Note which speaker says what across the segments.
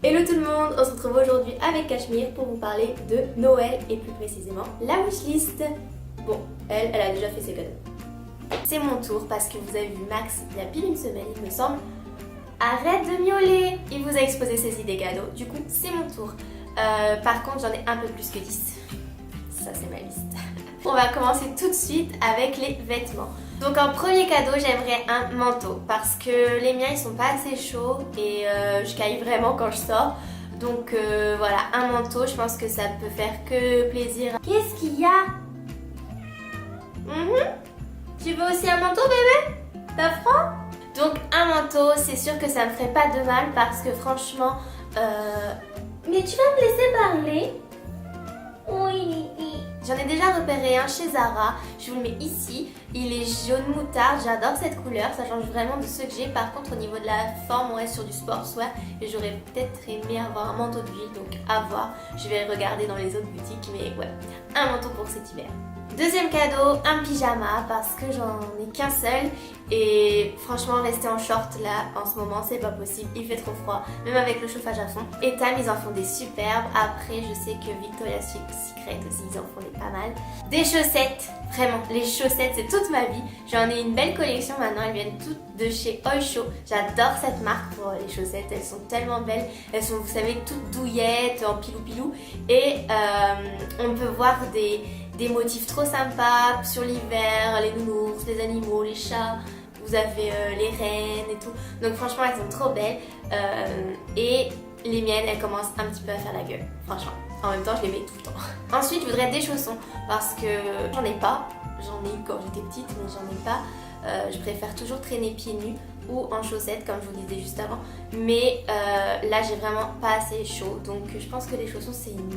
Speaker 1: Hello tout le monde, on se retrouve aujourd'hui avec Cachemire pour vous parler de Noël et plus précisément la wishlist. Bon, elle a déjà fait ses cadeaux. C'est mon tour parce que vous avez vu Max il y a pile une semaine il me semble. Arrête de miauler! Il vous a exposé ses idées cadeaux, du coup c'est mon tour. Par contre j'en ai un peu plus que 10. Ça c'est ma liste. On va commencer tout de suite avec les vêtements. Donc en premier cadeau j'aimerais un manteau parce que les miens ils sont pas assez chauds et je caille vraiment quand je sors. Donc voilà, un manteau, je pense que ça peut faire que plaisir. Qu'est-ce qu'il y a? Tu veux aussi un manteau bébé? T'as froid? Donc un manteau, c'est sûr que ça me ferait pas de mal parce que franchement... Mais tu vas me laisser parler? Oui. J'en ai déjà repéré un chez Zara, je vous le mets ici. Il est jaune moutarde, j'adore cette couleur, ça change vraiment de ceux que j'ai. Par contre au niveau de la forme, on reste sur du sportswear et j'aurais peut-être aimé avoir un manteau de ville, donc à voir. Je vais regarder dans les autres boutiques, mais ouais, un manteau pour cet hiver. Deuxième cadeau, un pyjama parce que j'en ai qu'un seul et franchement rester en short là en ce moment c'est pas possible, il fait trop froid même avec le chauffage à fond. Et Tam ils en font des superbes, après je sais que Victoria's Secret aussi ils en font des pas mal. Des chaussettes, vraiment les chaussettes c'est toute ma vie, j'en ai une belle collection maintenant, elles viennent toutes de chez Oysho, j'adore cette marque pour les chaussettes, elles sont tellement belles, elles sont vous savez toutes douillettes en pilou et on peut voir des motifs trop sympas sur l'hiver, les nounours, les animaux, les chats, vous avez les rennes et tout. Donc franchement elles sont trop belles et les miennes elles commencent un petit peu à faire la gueule, franchement. En même temps je les mets tout le temps. Ensuite je voudrais des chaussons parce que j'en ai pas, j'en ai eu quand j'étais petite mais j'en ai pas. Je préfère toujours traîner pieds nus ou en chaussettes comme je vous disais juste avant, mais là j'ai vraiment pas assez chaud, donc je pense que les chaussons c'est une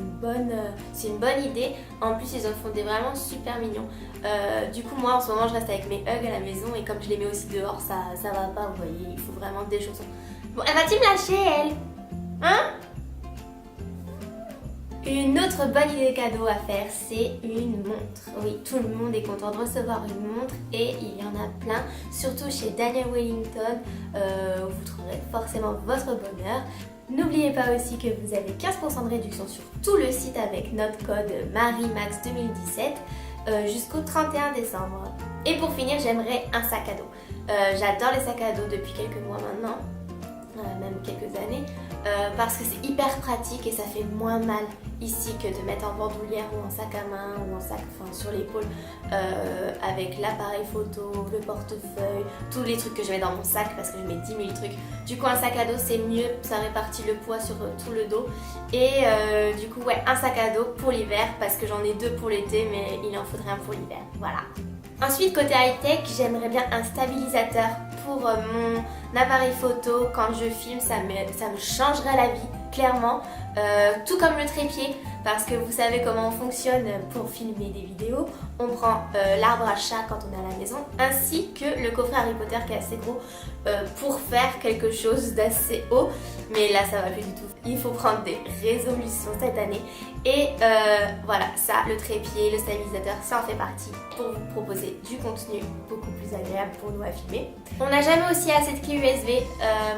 Speaker 1: bonne idée. En plus ils en font des vraiment super mignons. Du coup moi en ce moment je reste avec mes Ugg à la maison et comme je les mets aussi dehors ça va pas, vous voyez, il faut vraiment des chaussons. Bon, elle va-t-il me lâcher elle? Hein? Une autre bonne idée de cadeau à faire, c'est une montre. Oui, tout le monde est content de recevoir une montre et il y en a plein, surtout chez Daniel Wellington, vous trouverez forcément votre bonheur. N'oubliez pas aussi que vous avez 15% de réduction sur tout le site avec notre code MARIMAX2017 jusqu'au 31 décembre. Et pour finir, j'aimerais un sac à dos. J'adore les sacs à dos depuis quelques mois maintenant, même quelques années. Parce que c'est hyper pratique et ça fait moins mal ici que de mettre en bandoulière ou en sac à main ou en sac sur l'épaule avec l'appareil photo, le portefeuille, tous les trucs que je mets dans mon sac parce que je mets 10 000 trucs. Du coup un sac à dos c'est mieux, ça répartit le poids sur tout le dos et du coup ouais, un sac à dos pour l'hiver parce que j'en ai deux pour l'été mais il en faudrait un pour l'hiver, voilà. Ensuite côté high-tech, j'aimerais bien un stabilisateur pour mon appareil photo. Quand je filme, ça me changerait la vie, clairement. Tout comme le trépied, parce que vous savez comment on fonctionne pour filmer des vidéos. On prend l'arbre à chat quand on est à la maison, ainsi que le coffret Harry Potter qui est assez gros pour faire quelque chose d'assez haut. Mais là, ça va plus du tout. Il faut prendre des résolutions cette année. Et voilà, ça, le trépied, le stabilisateur, ça en fait partie pour vous proposer du contenu beaucoup plus agréable pour nous à filmer. On n'a jamais aussi assez de clés USB.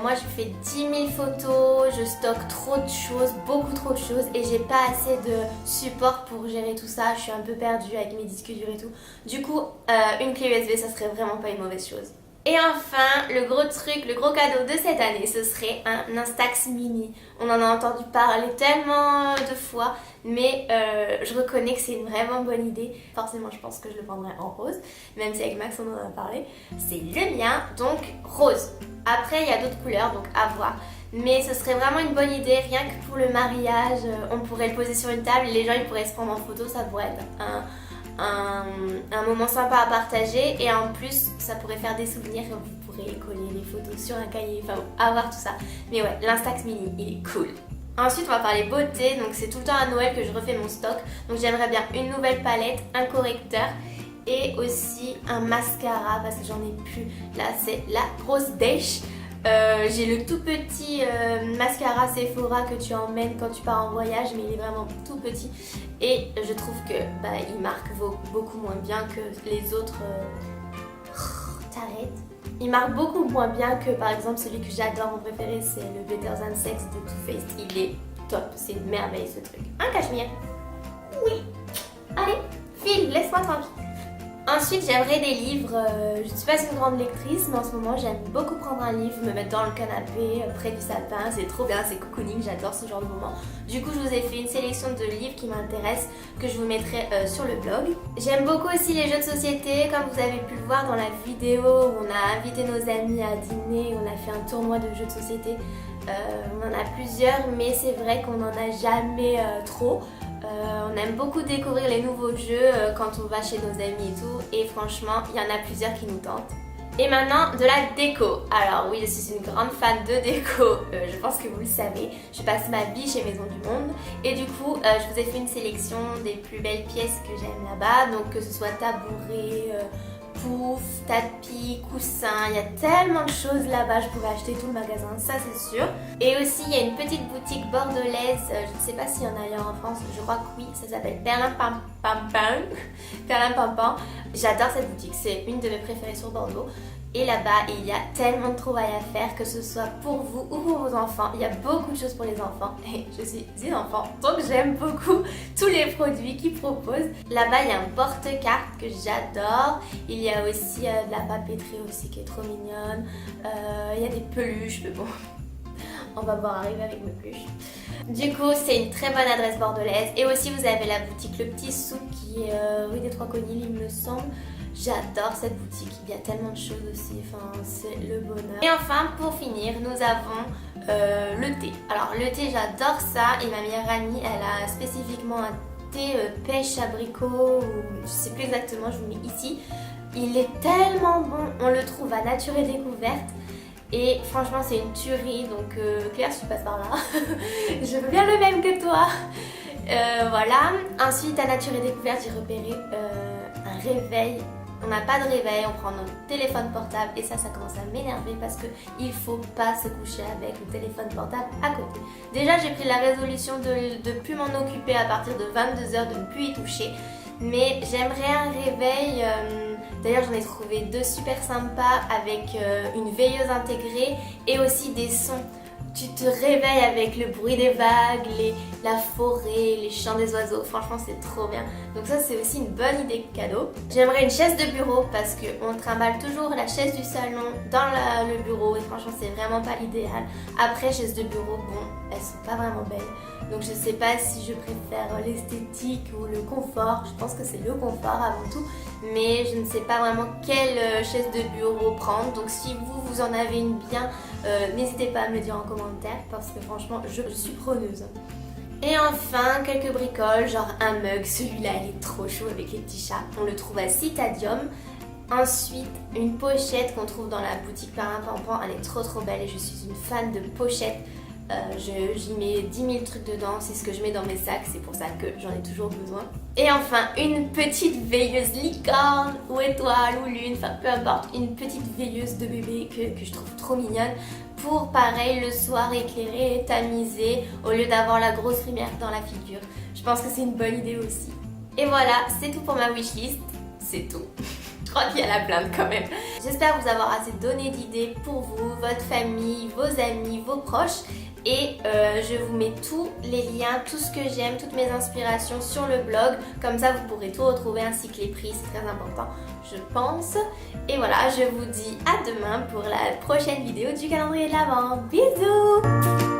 Speaker 1: Moi, je fais 10 000 photos, je stocke trop de choses, beaucoup trop de choses et j'ai pas assez de support pour gérer tout ça. Je suis un peu perdue avec mes disques durs et tout. Du coup, une clé USB, ça serait vraiment pas une mauvaise chose. Et enfin, le gros truc, le gros cadeau de cette année, ce serait un Instax mini. On en a entendu parler tellement de fois, mais je reconnais que c'est une vraiment bonne idée. Forcément, je pense que je le prendrai en rose, même si avec Max on en a parlé. C'est le mien, donc rose. Après, il y a d'autres couleurs, donc à voir. Mais ce serait vraiment une bonne idée, rien que pour le mariage. On pourrait le poser sur une table, les gens ils pourraient se prendre en photo, ça pourrait être un moment sympa à partager et en plus ça pourrait faire des souvenirs, vous pourrez coller les photos sur un cahier, enfin avoir tout ça. Mais ouais, l'Instax mini il est cool. Ensuite on va parler beauté, donc c'est tout le temps à Noël que je refais mon stock, donc j'aimerais bien une nouvelle palette, un correcteur et aussi un mascara parce que j'en ai plus, là c'est la grosse dèche. J'ai le tout petit mascara Sephora que tu emmènes quand tu pars en voyage, mais il est vraiment tout petit et je trouve que il marque beaucoup moins bien que les autres. T'arrêtes. Il marque beaucoup moins bien que par exemple celui que j'adore, mon préféré c'est le Better Than Sex de Too Faced. Il est top, c'est une merveille ce truc. Un cachemire. Oui. Allez, file, laisse-moi tranquille. Ensuite, j'aimerais des livres. Je ne suis pas une grande lectrice, mais en ce moment, j'aime beaucoup prendre un livre, me mettre dans le canapé, près du sapin. C'est trop bien, c'est cocooning, j'adore ce genre de moment. Du coup, je vous ai fait une sélection de livres qui m'intéressent, que je vous mettrai sur le blog. J'aime beaucoup aussi les jeux de société, comme vous avez pu le voir dans la vidéo où on a invité nos amis à dîner, on a fait un tournoi de jeux de société. On en a plusieurs, mais c'est vrai qu'on n'en a jamais trop. On aime beaucoup découvrir les nouveaux jeux quand on va chez nos amis et tout, et franchement il y en a plusieurs qui nous tentent. Et maintenant de la déco. Alors oui, je suis une grande fan de déco, je pense que vous le savez. Je passe ma vie chez Maison du Monde et du coup je vous ai fait une sélection des plus belles pièces que j'aime là-bas, donc que ce soit tabouret, pouf, tapis, coussins, il y a tellement de choses là-bas, je pourrais acheter tout le magasin, ça c'est sûr. Et aussi il y a une petite boutique bordelaise, je ne sais pas s'il y en a ailleurs en France, je crois que oui, ça s'appelle Perlin Pam Pam Pam. Perlin Pam Pam. J'adore cette boutique, c'est une de mes préférées sur Bordeaux. Et là-bas, il y a tellement de trouvailles à faire, que ce soit pour vous ou pour vos enfants. Il y a beaucoup de choses pour les enfants. Et je suis une enfant, donc j'aime beaucoup tous les produits qu'ils proposent. Là-bas, il y a un porte-carte que j'adore. Il y a aussi de la papeterie aussi qui est trop mignonne. Il y a des peluches, mais bon, on va voir arriver avec mes peluches. Du coup, c'est une très bonne adresse bordelaise. Et aussi, vous avez la boutique Le Petit Sou qui est rue des Trois Conils, il me semble. J'adore cette boutique, il y a tellement de choses aussi, enfin c'est le bonheur. Et enfin pour finir, nous avons le thé. Alors le thé, j'adore ça, et ma meilleure amie, elle a spécifiquement un thé pêche abricot, ou je sais plus exactement, je vous le mets ici. Il est tellement bon, on le trouve à Nature et Découverte. Et franchement c'est une tuerie, donc Claire, si tu passes par là, je veux bien le même que toi. Voilà, ensuite à Nature et Découverte, j'ai repéré un réveil. On n'a pas de réveil, on prend notre téléphone portable et ça commence à m'énerver parce qu'il ne faut pas se coucher avec le téléphone portable à côté. Déjà, j'ai pris la résolution de ne plus m'en occuper à partir de 22h, de ne plus y toucher. Mais j'aimerais un réveil, d'ailleurs j'en ai trouvé deux super sympas avec une veilleuse intégrée et aussi des sons. Tu te réveilles avec le bruit des vagues, la forêt, les chants des oiseaux, franchement c'est trop bien. Donc ça c'est aussi une bonne idée de cadeau. J'aimerais une chaise de bureau parce qu'on trimballe toujours la chaise du salon dans le bureau et franchement c'est vraiment pas l'idéal. Après chaise de bureau, bon, elles sont pas vraiment belles. Donc je sais pas si je préfère l'esthétique ou le confort, je pense que c'est le confort avant tout. Mais je ne sais pas vraiment quelle chaise de bureau prendre, donc si vous en avez une bien, n'hésitez pas à me le dire en commentaire parce que franchement je suis preneuse. Et enfin quelques bricoles, genre un mug, celui-là il est trop chaud avec les petits chats, on le trouve à Citadium. Ensuite une pochette qu'on trouve dans la boutique Perlin Pam Pam, elle est trop belle et je suis une fan de pochettes. J'y mets 10 000 trucs dedans, c'est ce que je mets dans mes sacs, c'est pour ça que j'en ai toujours besoin. Et enfin une petite veilleuse licorne ou étoile ou lune, enfin peu importe, une petite veilleuse de bébé que je trouve trop mignonne pour pareil le soir éclairer et tamiser au lieu d'avoir la grosse lumière dans la figure. Je pense que c'est une bonne idée aussi. Et voilà, c'est tout pour ma wishlist, c'est tout. Je crois qu'il y a la plainte quand même. J'espère vous avoir assez donné d'idées pour vous, votre famille, vos amis, vos proches. Et je vous mets tous les liens, tout ce que j'aime, toutes mes inspirations sur le blog. Comme ça, vous pourrez tout retrouver ainsi que les prix, c'est très important, je pense. Et voilà, je vous dis à demain pour la prochaine vidéo du calendrier de l'Avent. Bisous!